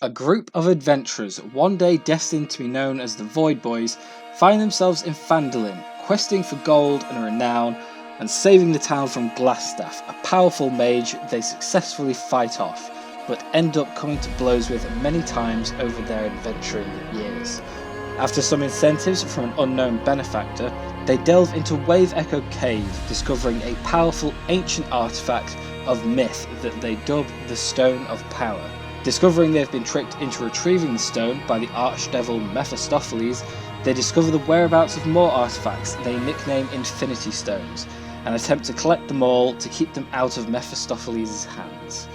A group of adventurers, one day destined to be known as the Void Boys, find themselves in Phandalin, questing for gold and renown, and saving the town from Glassstaff, a powerful mage they successfully fight off, but end up coming to blows with many times over their adventuring years. After some incentives from an unknown benefactor, they delve into Wave Echo Cave, discovering a powerful ancient artifact of myth that they dub the Stone of Power. Discovering they've been tricked into retrieving the stone by the archdevil Mephistopheles, they discover the whereabouts of more artifacts they nickname Infinity Stones, and attempt to collect them all to keep them out of Mephistopheles' hands.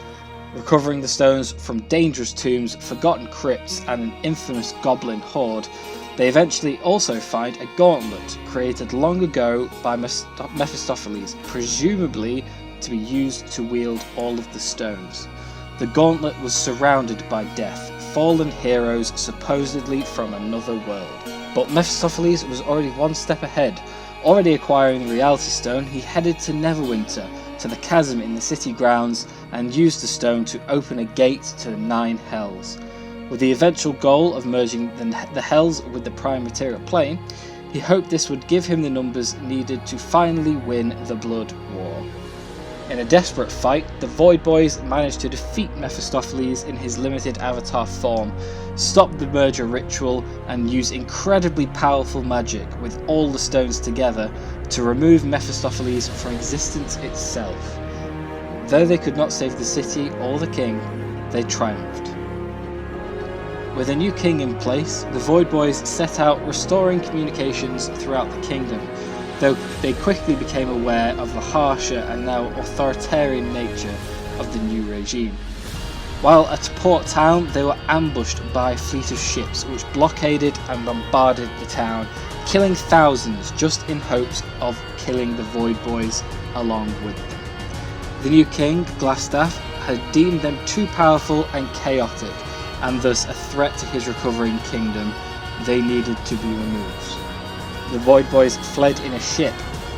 Recovering the stones from dangerous tombs, forgotten crypts, and an infamous goblin horde, they eventually also find a gauntlet created long ago by Mephistopheles, presumably to be used to wield all of the stones. The gauntlet was surrounded by death, fallen heroes supposedly from another world. But Mephistopheles was already one step ahead. Already acquiring the Reality Stone, he headed to Neverwinter, to the chasm in the city grounds, and used the stone to open a gate to the 9 Hells. With the eventual goal of merging the Hells with the Prime Material Plane, he hoped this would give him the numbers needed to finally win the Blood War. In a desperate fight, the Void Boys managed to defeat Mephistopheles in his limited avatar form, stop the merger ritual, and use incredibly powerful magic with all the stones together to remove Mephistopheles from existence itself. Though they could not save the city or the king, they triumphed. With a new king in place, the Void Boys set out restoring communications throughout the kingdom, though they quickly became aware of the harsher and now authoritarian nature of the new regime. While at Port Town, they were ambushed by a fleet of ships which blockaded and bombarded the town, killing thousands just in hopes of killing the Void Boys along with them. The new king, Glassstaff, had deemed them too powerful and chaotic, and thus a threat to his recovering kingdom. They needed to be removed. The Void Boys fled in a ship,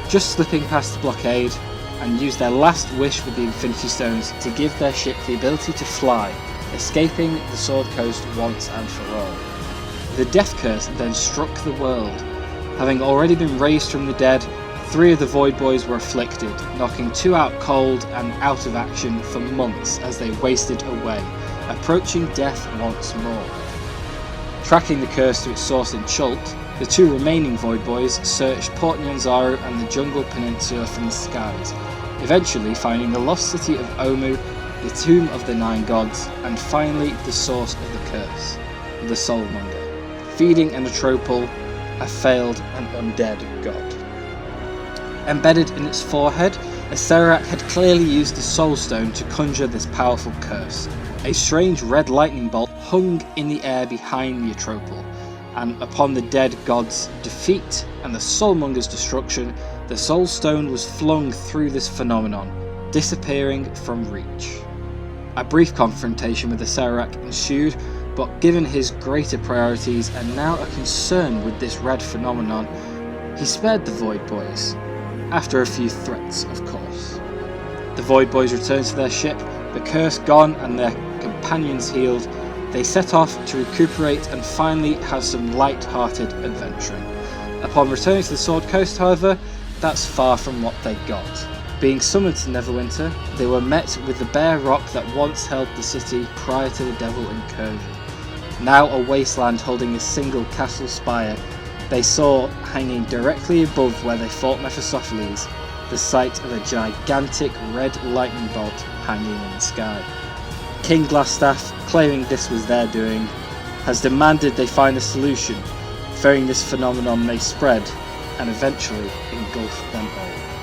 just slipping past the blockade, and used their last wish with the Infinity Stones to give their ship the ability to fly, escaping the Sword Coast once and for all. The death curse then struck the world. Having already been raised from the dead, 3 of the Void Boys were afflicted, knocking 2 out cold and out of action for months as they wasted away, approaching death once more. Tracking the curse to its source in Chult, the 2 remaining Void Boys searched Port Nyanzaru and the Jungle Peninsula from the skies, eventually finding the lost city of Omu, the tomb of the 9 gods, and finally the source of the curse, the Soulmonger, feeding an Atropal, a failed and undead god. Embedded in its forehead, Acererak had clearly used the Soul Stone to conjure this powerful curse. A strange red lightning bolt hung in the air behind the Atropal, and upon the dead god's defeat and the Soulmonger's destruction, the Soul Stone was flung through this phenomenon, disappearing from reach. A brief confrontation with Acererak ensued, but given his greater priorities and now a concern with this red phenomenon, he spared the Void Boys, after a few threats, of course. The Void Boys returned to their ship, the curse gone and their companions healed. They set off to recuperate and finally have some light-hearted adventuring. Upon returning to the Sword Coast, however, that's far from what they got. Being summoned to Neverwinter, they were met with the bare rock that once held the city prior to the Devil incursion. Now a wasteland holding a single castle spire, they saw hanging directly above where they fought Mephistopheles, the sight of a gigantic red lightning bolt hanging in the sky. King Glassstaff, claiming this was their doing, has demanded they find a solution, fearing this phenomenon may spread and eventually engulf them all.